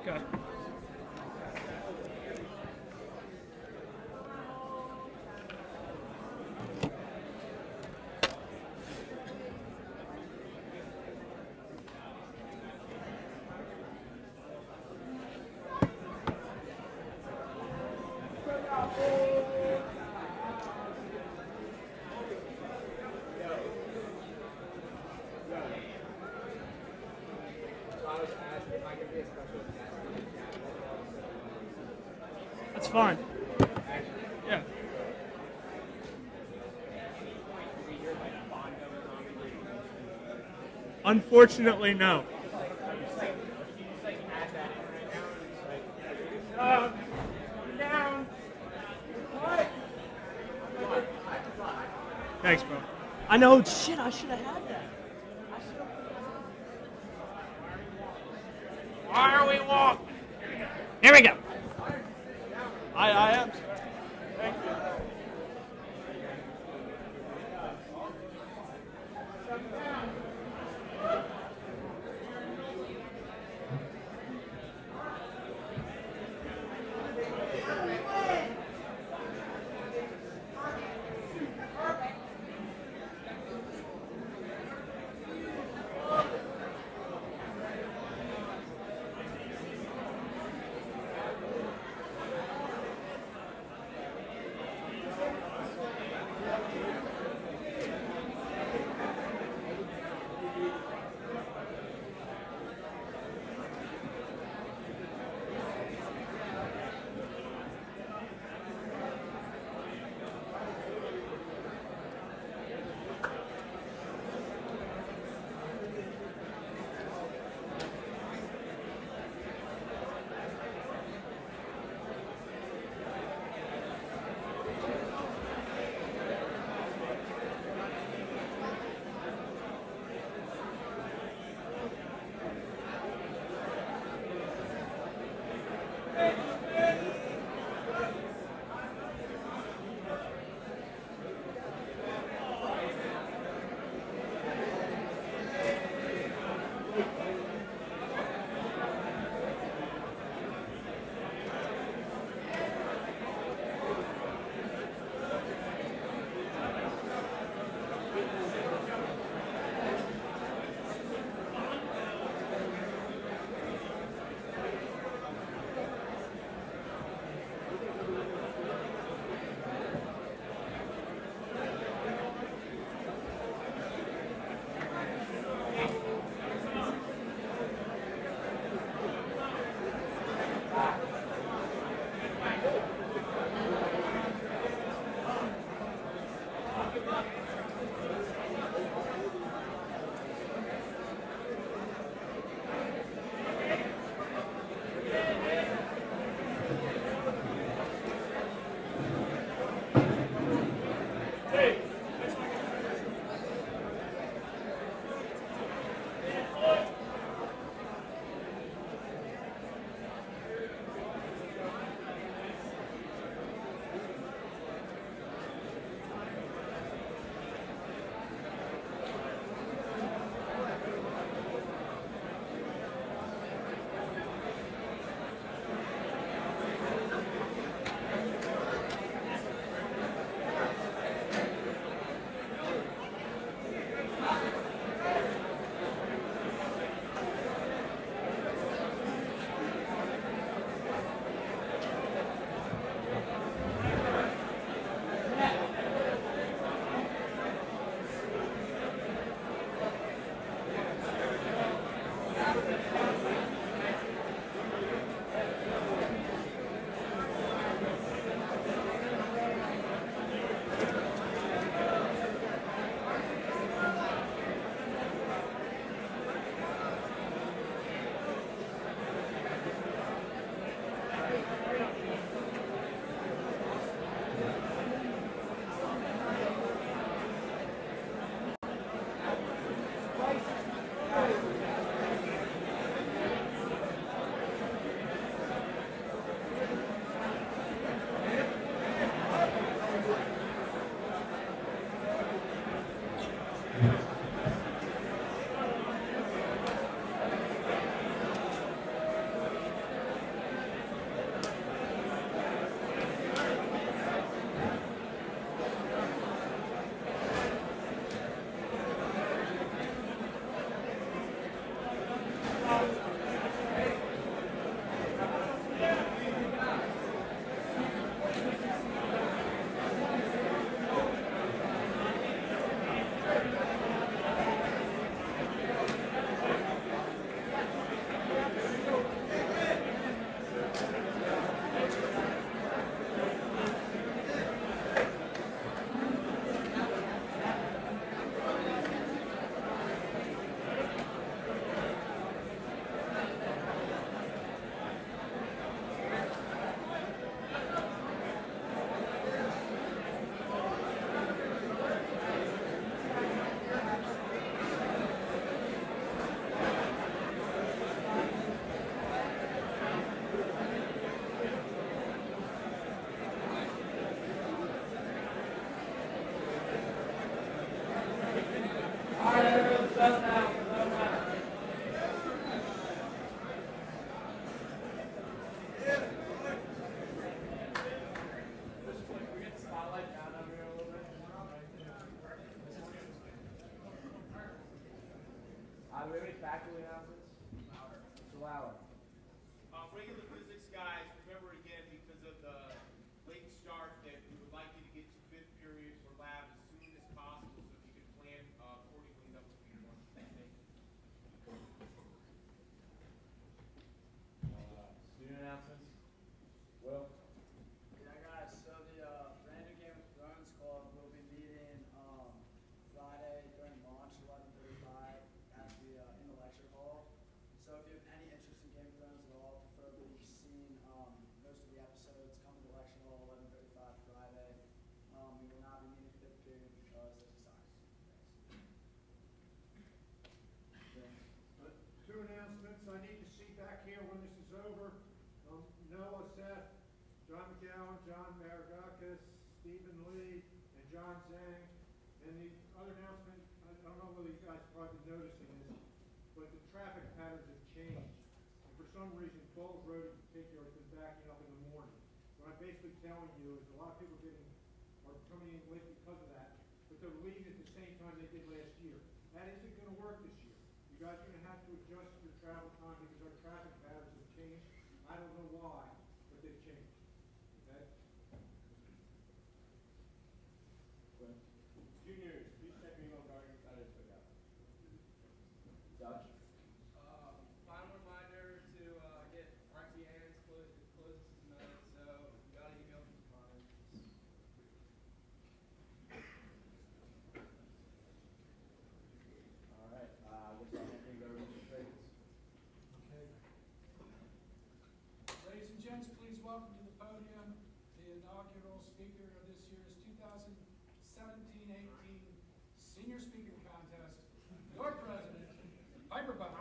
Okay. That's fine. Yeah. Unfortunately, no. Down. Thanks, bro. I know. Shit, I should have had that. Why are we walking? Here we go. I am. Thank you. Faculty announcements? Mr. Lauer. Regular physics guys, remember again, because of the late start, that we would like you to get to fifth period for lab as soon as possible, so if you can plan accordingly, that would be one. Thank you. Student announcements? Will? Yeah, guys, so the brand new Game of Thrones Club will be meeting Friday during launch, 11:35 at the in the lecture hall. So if you have any interest in Game of Thrones at all, preferably you've seen most of the episodes, come to the lecture hall 11:35 Friday. We will not be meeting fifth period because there's a science. Two announcements. I need to see back here when this is over. Noah, Seth, John McGowan, John Maragakis, Stephen Lee, and John Zhang. And the other announcement, I don't know whether you guys are probably noticing this, but the traffic patterns have changed. And for some reason, Falls Road in particular has been backing up in the morning. What I'm basically telling you is a lot of people are coming in late because of that, but they're leaving at the same time they did last year. That isn't going to work this year. You guys are going to have to adjust your travel time because our traffic patterns have changed. I don't know why, but they've changed. Okay? Juniors, please check your email regarding Saturday's cookout. Dutch? Final reminder to get RTNs closes tonight, so we got an email from Connor. All right. Looks like I can go to Mr. Trades. Okay. Ladies and gents, please welcome to the podium the inaugural speaker of this year's 2017-18 Senior Speaker Contest, your president, Piper Butler.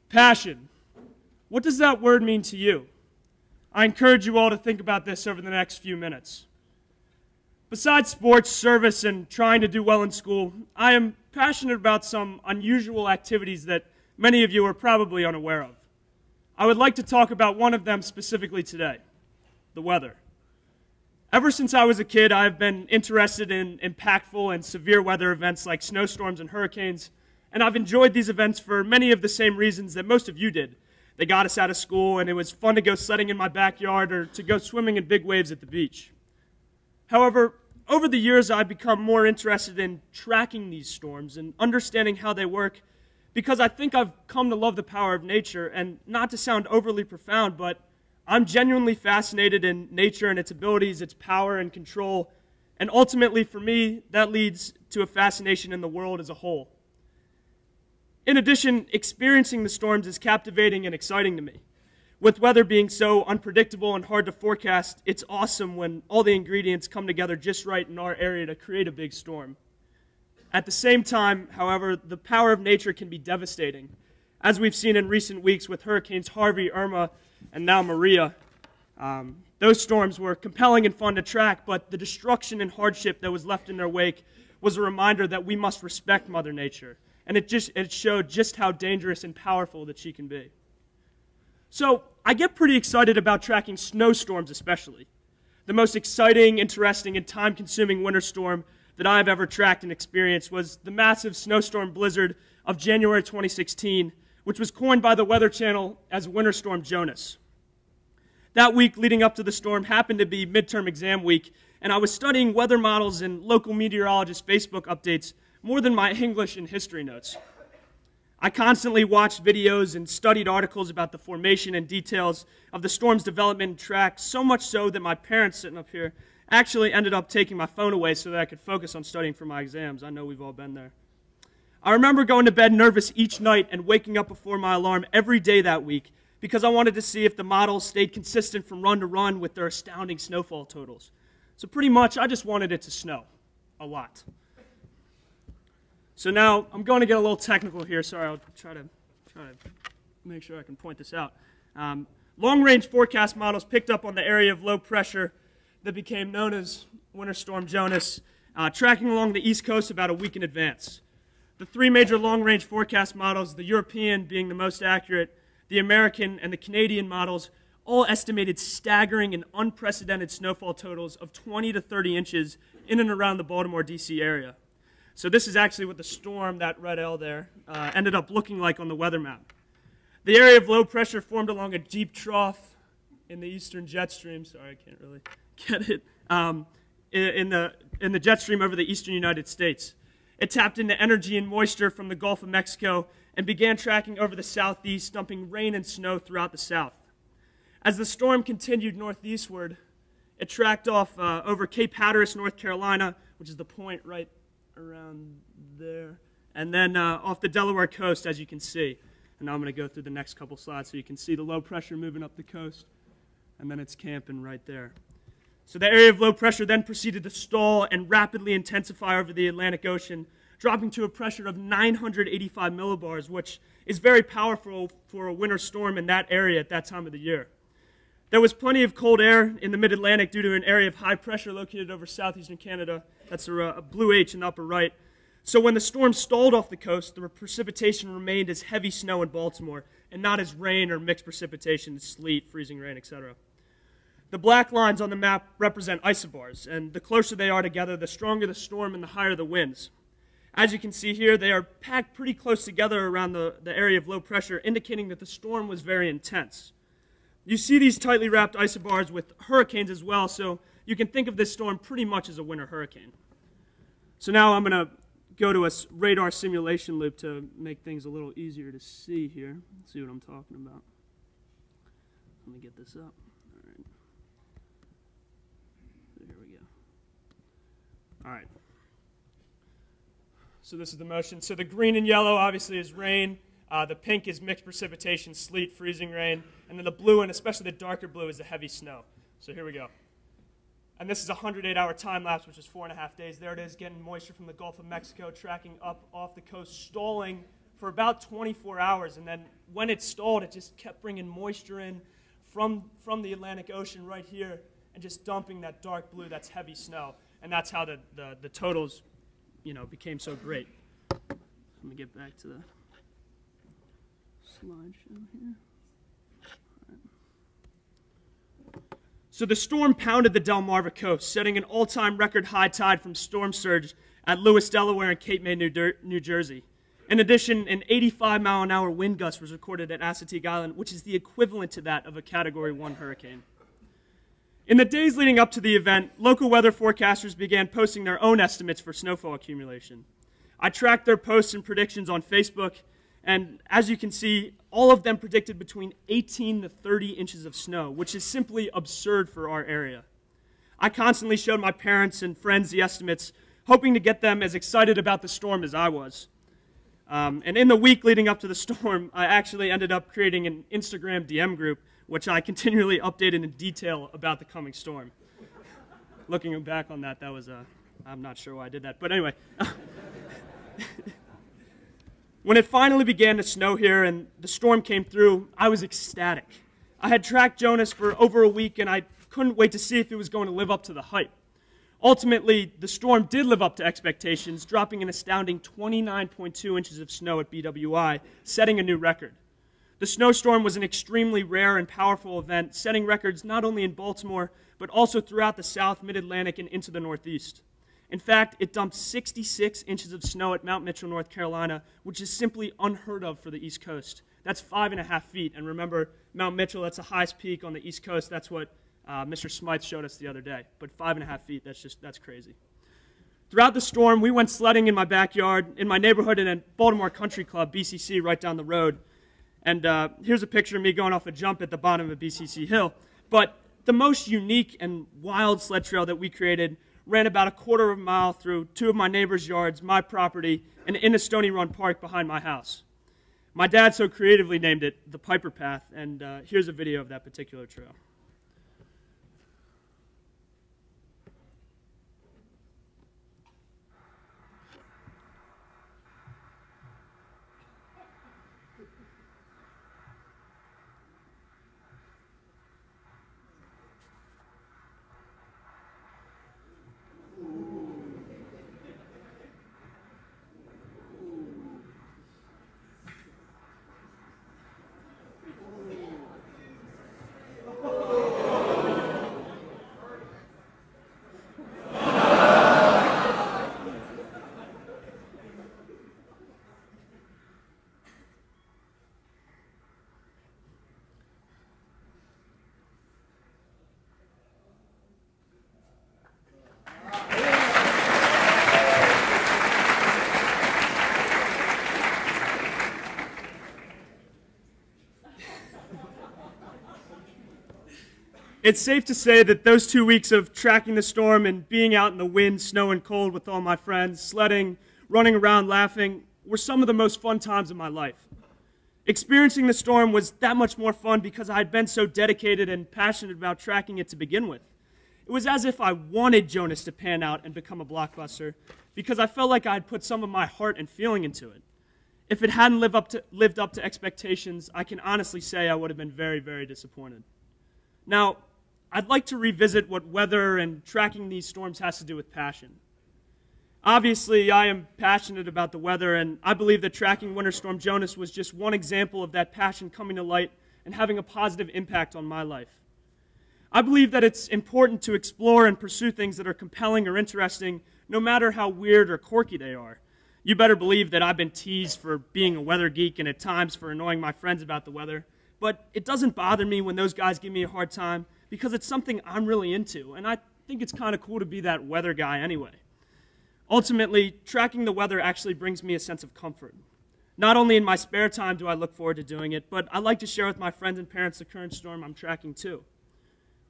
Passion. What does that word mean to you? I encourage you all to think about this over the next few minutes. Besides sports, service, and trying to do well in school, I am passionate about some unusual activities that many of you are probably unaware of. I would like to talk about one of them specifically today, the weather. Ever since I was a kid, I've been interested in impactful and severe weather events like snowstorms and hurricanes, and I've enjoyed these events for many of the same reasons that most of you did. They got us out of school, and it was fun to go sledding in my backyard or to go swimming in big waves at the beach. However, over the years, I've become more interested in tracking these storms and understanding how they work because I think I've come to love the power of nature, and not to sound overly profound, but I'm genuinely fascinated in nature and its abilities, its power and control, and ultimately for me, that leads to a fascination in the world as a whole. In addition, experiencing the storms is captivating and exciting to me. With weather being so unpredictable and hard to forecast, it's awesome when all the ingredients come together just right in our area to create a big storm. At the same time, however, the power of nature can be devastating, as we've seen in recent weeks with Hurricanes Harvey, Irma, and now Maria. Those storms were compelling and fun to track, but the destruction and hardship that was left in their wake was a reminder that we must respect Mother Nature, and it showed just how dangerous and powerful that she can be. So I get pretty excited about tracking snowstorms especially. The most exciting, interesting, and time-consuming winter storm that I've ever tracked and experienced was the massive snowstorm blizzard of January 2016, which was coined by the Weather Channel as Winter Storm Jonas. That week leading up to the storm happened to be midterm exam week, and I was studying weather models and local meteorologists' Facebook updates more than my English and history notes. I constantly watched videos and studied articles about the formation and details of the storm's development and track, so much so that my parents sitting up here actually ended up taking my phone away so that I could focus on studying for my exams. I know we've all been there. I remember going to bed nervous each night and waking up before my alarm every day that week because I wanted to see if the models stayed consistent from run to run with their astounding snowfall totals. So pretty much, I just wanted it to snow. A lot. So now, I'm going to get a little technical here. Sorry, I'll try to make sure I can point this out. Long-range forecast models picked up on the area of low pressure that became known as Winter Storm Jonas, tracking along the East Coast about a week in advance. The three major long-range forecast models, the European being the most accurate, the American and the Canadian models, all estimated staggering and unprecedented snowfall totals of 20 to 30 inches in and around the Baltimore, D.C. area. So this is actually what the storm, that red L there, ended up looking like on the weather map. The area of low pressure formed along a deep trough in the eastern jet stream. Sorry, I can't really get it. In the jet stream over the eastern United States. It tapped into energy and moisture from the Gulf of Mexico and began tracking over the southeast, dumping rain and snow throughout the south. As the storm continued northeastward, it tracked off over Cape Hatteras, North Carolina, which is the point right around there, and then off the Delaware coast, as you can see. And now I'm going to go through the next couple slides so you can see the low pressure moving up the coast, and then it's camping right there. So the area of low pressure then proceeded to stall and rapidly intensify over the Atlantic Ocean, dropping to a pressure of 985 millibars, which is very powerful for a winter storm in that area at that time of the year. There was plenty of cold air in the mid-Atlantic due to an area of high pressure located over southeastern Canada. That's a blue H in the upper right. So when the storm stalled off the coast, the precipitation remained as heavy snow in Baltimore and not as rain or mixed precipitation, sleet, freezing rain, etc. The black lines on the map represent isobars, and the closer they are together, the stronger the storm and the higher the winds. As you can see here, they are packed pretty close together around the area of low pressure, indicating that the storm was very intense. You see these tightly wrapped isobars with hurricanes as well, so you can think of this storm pretty much as a winter hurricane. So now I'm going to go to a radar simulation loop to make things a little easier to see here. See what I'm talking about. Let me get this up. All right. So here we go. All right. So this is the motion. So the green and yellow obviously is rain. The pink is mixed precipitation, sleet, freezing rain. And then the blue, and especially the darker blue, is the heavy snow. So here we go. And this is a 108-hour time lapse, which is 4.5 days. There it is, getting moisture from the Gulf of Mexico, tracking up off the coast, stalling for about 24 hours. And then when it stalled, it just kept bringing moisture in from the Atlantic Ocean right here and just dumping that dark blue, that's heavy snow. And that's how the totals, became so great. Let me get back to the slideshow here. So the storm pounded the Delmarva coast, setting an all-time record high tide from storm surge at Lewis, Delaware, and Cape May, New Jersey. In addition, an 85-mile-an-hour wind gust was recorded at Assateague Island, which is the equivalent to that of a Category 1 hurricane. In the days leading up to the event, local weather forecasters began posting their own estimates for snowfall accumulation. I tracked their posts and predictions on Facebook, and as you can see, all of them predicted between 18 to 30 inches of snow, which is simply absurd for our area. I constantly showed my parents and friends the estimates, hoping to get them as excited about the storm as I was. And in the week leading up to the storm, I actually ended up creating an Instagram DM group, which I continually updated in detail about the coming storm. Looking back on that, I'm not sure why I did that. But anyway. When it finally began to snow here and the storm came through, I was ecstatic. I had tracked Jonas for over a week, and I couldn't wait to see if it was going to live up to the hype. Ultimately, the storm did live up to expectations, dropping an astounding 29.2 inches of snow at BWI, setting a new record. The snowstorm was an extremely rare and powerful event, setting records not only in Baltimore, but also throughout the South, Mid-Atlantic, and into the Northeast. In fact, it dumped 66 inches of snow at Mount Mitchell, North Carolina, which is simply unheard of for the East Coast. That's 5.5 feet, and remember, Mount Mitchell, that's the highest peak on the East Coast. That's what Mr. Smythe showed us the other day. But 5.5 feet, that's crazy. Throughout the storm, we went sledding in my backyard, in my neighborhood, in a Baltimore Country Club, BCC, right down the road. And here's a picture of me going off a jump at the bottom of BCC Hill. But the most unique and wild sled trail that we created ran about a quarter of a mile through 2 of my neighbors' yards, my property, and in a Stony Run Park behind my house. My dad so creatively named it the Piper Path, and here's a video of that particular trail. It's safe to say that those 2 weeks of tracking the storm and being out in the wind, snow, and cold with all my friends, sledding, running around, laughing, were some of the most fun times of my life. Experiencing the storm was that much more fun because I had been so dedicated and passionate about tracking it to begin with. It was as if I wanted Jonas to pan out and become a blockbuster because I felt like I had put some of my heart and feeling into it. If it hadn't lived up to expectations, I can honestly say I would have been very, very disappointed. Now, I'd like to revisit what weather and tracking these storms has to do with passion. Obviously, I am passionate about the weather, and I believe that tracking Winter Storm Jonas was just one example of that passion coming to light and having a positive impact on my life. I believe that it's important to explore and pursue things that are compelling or interesting, no matter how weird or quirky they are. You better believe that I've been teased for being a weather geek and at times for annoying my friends about the weather, but it doesn't bother me when those guys give me a hard time because it's something I'm really into, and I think it's kind of cool to be that weather guy anyway. Ultimately, tracking the weather actually brings me a sense of comfort. Not only in my spare time do I look forward to doing it, but I like to share with my friends and parents the current storm I'm tracking too.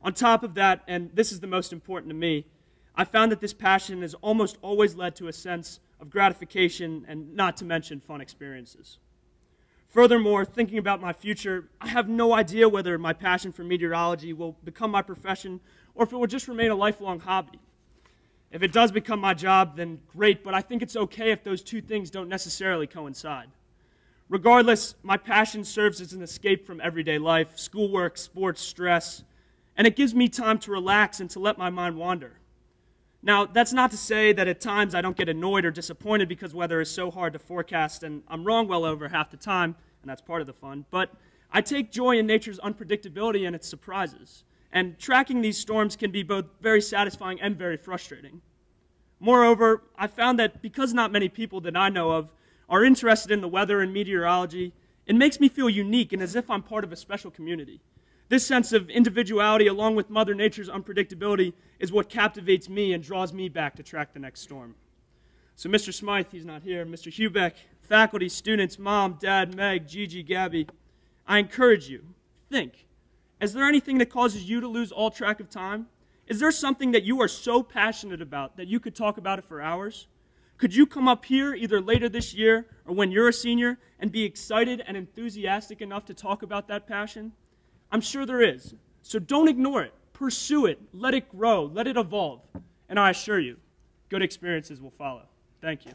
On top of that, and this is the most important to me, I found that this passion has almost always led to a sense of gratification and not to mention fun experiences. Furthermore, thinking about my future, I have no idea whether my passion for meteorology will become my profession or if it will just remain a lifelong hobby. If it does become my job, then great, but I think it's okay if those two things don't necessarily coincide. Regardless, my passion serves as an escape from everyday life, schoolwork, sports, stress, and it gives me time to relax and to let my mind wander. Now, that's not to say that at times I don't get annoyed or disappointed because weather is so hard to forecast, and I'm wrong well over half the time, and that's part of the fun, but I take joy in nature's unpredictability and its surprises, and tracking these storms can be both very satisfying and very frustrating. Moreover, I found that because not many people that I know of are interested in the weather and meteorology, it makes me feel unique and as if I'm part of a special community. This sense of individuality, along with Mother Nature's unpredictability, is what captivates me and draws me back to track the next storm. So Mr. Smythe, he's not here, Mr. Hubeck, faculty, students, Mom, Dad, Meg, Gigi, Gabby, I encourage you, think. Is there anything that causes you to lose all track of time? Is there something that you are so passionate about that you could talk about it for hours? Could you come up here either later this year or when you're a senior and be excited and enthusiastic enough to talk about that passion? I'm sure there is. So don't ignore it. Pursue it. Let it grow. Let it evolve. And I assure you, good experiences will follow. Thank you.